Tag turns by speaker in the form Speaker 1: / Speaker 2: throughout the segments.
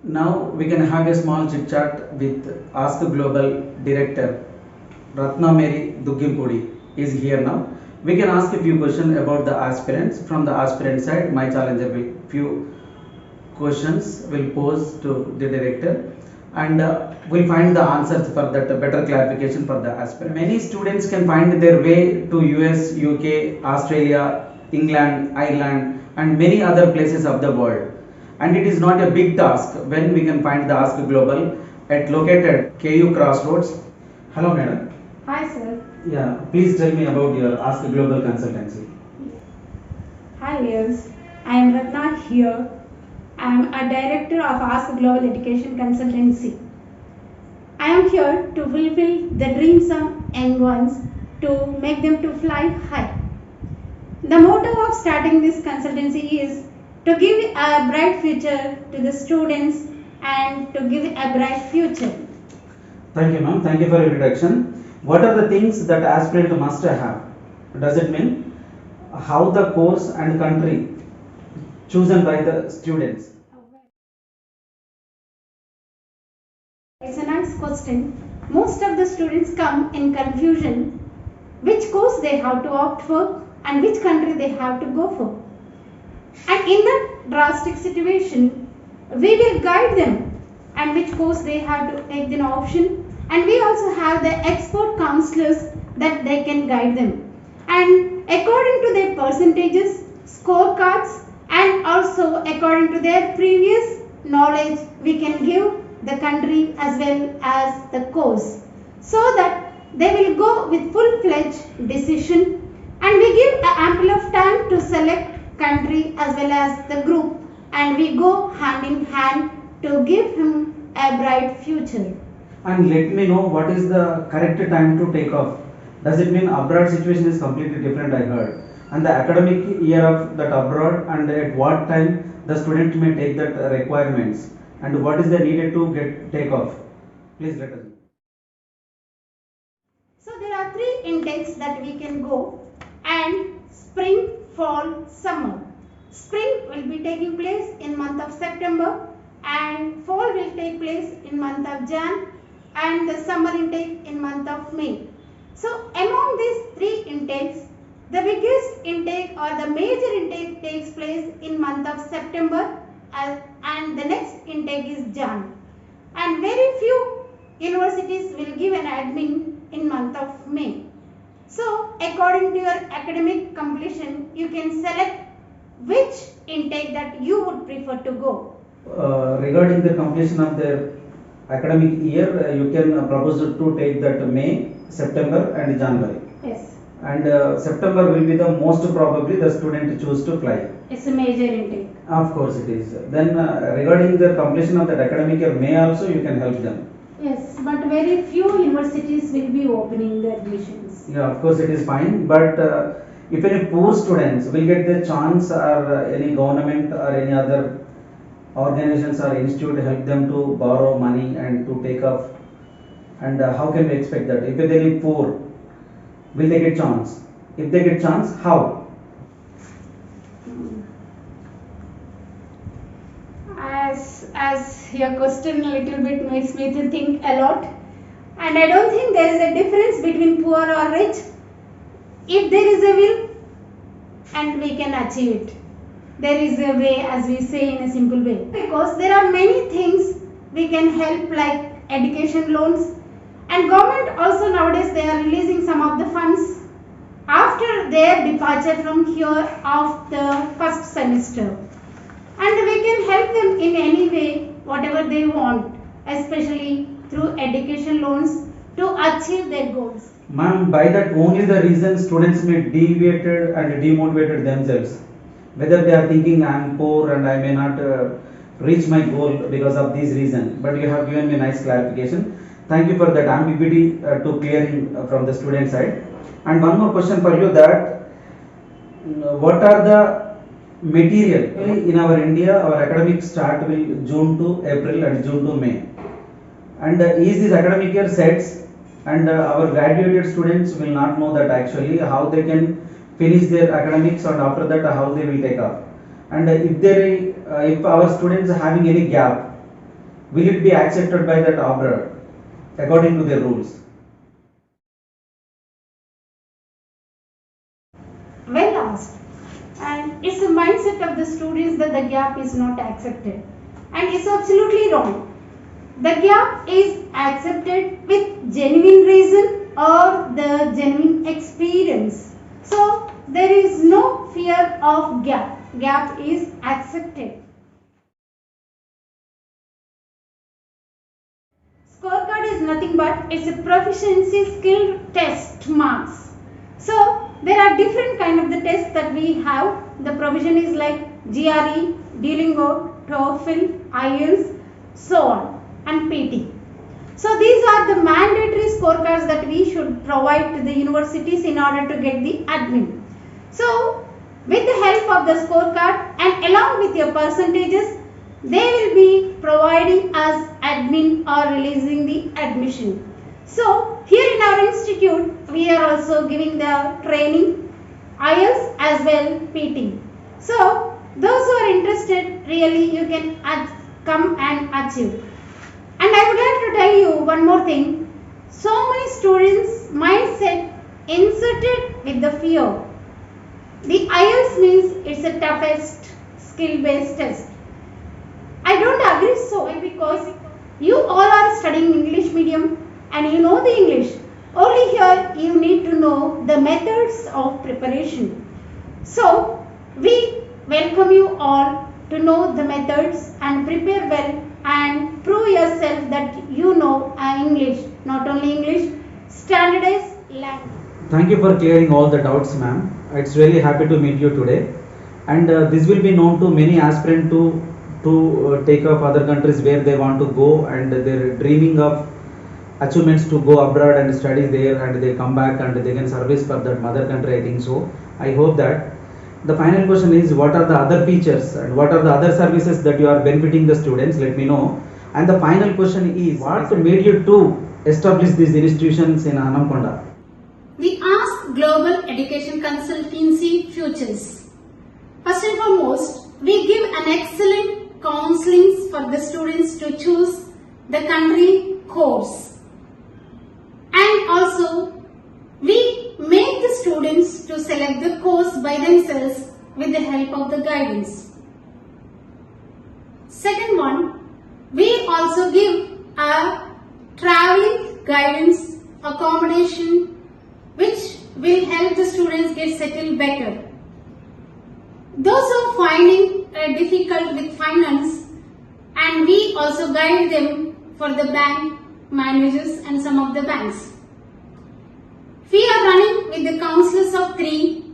Speaker 1: Now we can have a small chit chat with Ask Global Director Ratna Mary Duggimpudi is here now. We can ask a few questions about the aspirants. From the aspirant side, my challenger will few questions will pose to the director, and we'll find the answers for that better clarification for the aspirant. Many students can find their way to US, UK, Australia, England, Ireland, and many other places of the world. And it is not a big task when we can find the Ask Global at located KU Crossroads. Hello, madam.
Speaker 2: Hi, sir.
Speaker 1: Yeah, please tell me about your Ask Global consultancy.
Speaker 2: Hi, viewers. I am Ratna here. I am a director of Ausk Global Education Consultancy. I am here to fulfill the dreams of young ones to make them to fly high. The motto of starting this consultancy is to give a bright future to the students and to give a bright future.
Speaker 1: Thank you, ma'am. Thank you for your introduction. What are the things that aspirant must have? Does it mean how the course and country chosen by the students?
Speaker 2: It's a nice question. Most of the students come in confusion which course they have to opt for and which country they have to go for. And in that drastic situation, we will guide them and which course they have to take the option. And we also have the expert counselors that they can guide them. And according to their percentages, scorecards, and also according to their previous knowledge, we can give the country as well as the course, so that they will go with full-fledged decision, and we give ample of time to select country as well as the group, and we go hand in hand to give him a bright future.
Speaker 1: And let me know what is the correct time to take off. Does it mean abroad situation is completely different, I heard, and the academic year of that abroad, and at what time the student may take that requirements, and what is the needed to get take off? Please let us know.
Speaker 2: So there are 3 intakes that we can go, and spring, fall, summer. Spring will be taking place in month of September, and fall will take place in month of Jan, and the summer intake in month of May. So among these 3 intakes, the biggest intake or the major intake takes place in month of September, and the next intake is Jan. And very few universities will give an admin in month of May. So according to your academic completion, you can select which intake that you would prefer to go.
Speaker 1: Regarding the completion of the academic year, you can propose to take that May, September and January.
Speaker 2: Yes.
Speaker 1: And September will be the most probably the student choose to fly.
Speaker 2: It's a major intake.
Speaker 1: Of course it is. Then regarding the completion of that academic year, May also you can help them.
Speaker 2: Yes, but very few universities will be opening the admissions.
Speaker 1: Yeah, of course it is fine. But if any poor students will get the chance, or any government or any other organizations or institute help them to borrow money and to take off, and how can we expect that? If they are poor, will they get chance? If they get chance, how?
Speaker 2: As your question a little bit makes me to think a lot, and I don't think there is a difference between poor or rich. If there is a will and we can achieve it, there is a way, as we say in a simple way, because there are many things we can help, like education loans, and government also nowadays they are releasing some of the funds after their departure from here of the first semester, and we can help them in any way whatever they want, especially through education loans to achieve their goals.
Speaker 1: Ma'am, by that only the reason students may deviated and demotivated themselves, whether they are thinking I am poor and I may not reach my goal because of this reason. But you have given me nice clarification. Thank you for that ambiguity to clearing from the student side. And one more question for you, that what are the material in our India? Our academic start will June to April and June to May, and is this academic year sets, and our graduated students will not know that actually how they can finish their academics, and after that how they will take off. And if our students are having any gap, will it be accepted by that abroad according to their rules?
Speaker 2: Well asked. And it's the mindset of the students that the gap is not accepted. And it's absolutely wrong. The gap is accepted with genuine reason or the genuine experience. So there is no fear of gap. Gap is accepted. Scorecard is nothing but it's a proficiency skill test marks. So there are different kind of the tests that we have. The provision is like GRE, Duolingo, TOEFL, IELTS, so on, and PT. So these are the mandatory scorecards that we should provide to the universities in order to get the admin. So with the help of the scorecard and along with your percentages, they will be providing us admin or releasing the admission. So here in our institute, we are also giving the training, IELTS as well PT. So those who are interested, really you can come and achieve. And I would like to tell you one more thing. So many students' mindset inserted with the fear. The IELTS means it's the toughest skill-based test. I don't agree so because you all are studying English medium and you know the English. Only here you need to know the methods of preparation. So we welcome you all to know the methods and prepare well and prove yourself that you know English, not only English, standardized language.
Speaker 1: Thank you for clearing all the doubts, ma'am. It's really happy to meet you today. And this will be known to many aspirants to take up other countries where they want to go and they're dreaming of achievements to go abroad and study there and they come back and they can service for that mother country, I think so. I hope that. The final question is, what are the other features and what are the other services that you are benefiting the students? Let me know. And the final question is, what made you to establish these institutions in Anamkonda?
Speaker 2: The Ausk Global Education Consultancy Futures. First and foremost, we give an excellent counseling for the students to choose the country course. And also, we make the students to select the course by themselves with the help of the guidance. Second one, we also give a traveling guidance accommodation which will help the students get settled better. Those who are finding it difficult with finance, and we also guide them for the bank managers and some of the banks. We are running with the counselors of 3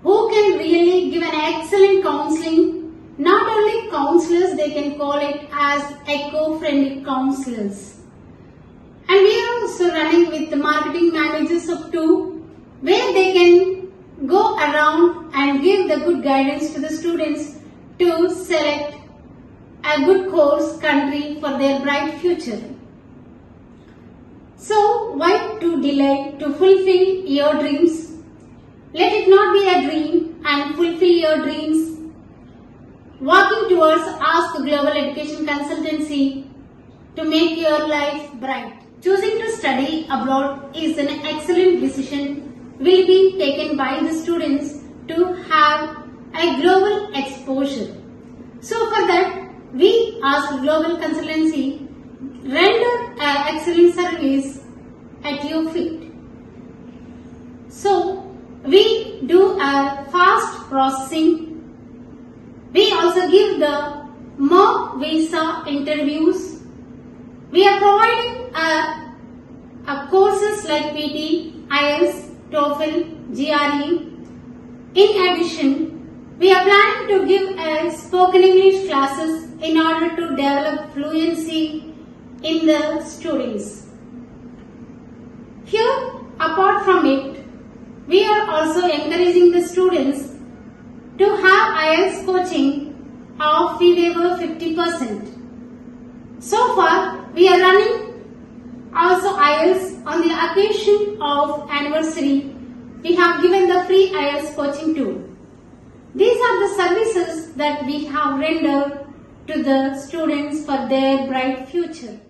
Speaker 2: who can really give an excellent counseling. Not only counselors, they can call it as eco-friendly counselors. And we are also running with the marketing managers of 2 where they can go around and give the good guidance to the students to select a good course country for their bright future. So why to delay to fulfill your dreams? Let it not be a dream and fulfill your dreams. Working towards Ausk Global Education Consultancy to make your life bright. Choosing to study abroad is an excellent decision will be taken by the students to have a global exposure. So for that, we Ausk Global Consultancy render an excellent service at your feet. So we do a fast processing. We also give the mock visa interviews. We are providing a courses like PT, IELTS, TOEFL, GRE. In addition, we are planning to give spoken English classes in order to develop fluency in the students. Here, apart from it, we are also encouraging the students to have IELTS coaching of fee waiver 50%. So far, we are running also IELTS on the occasion of anniversary. We have given the free IELTS coaching too. These are the services that we have rendered
Speaker 3: to the students for their bright future.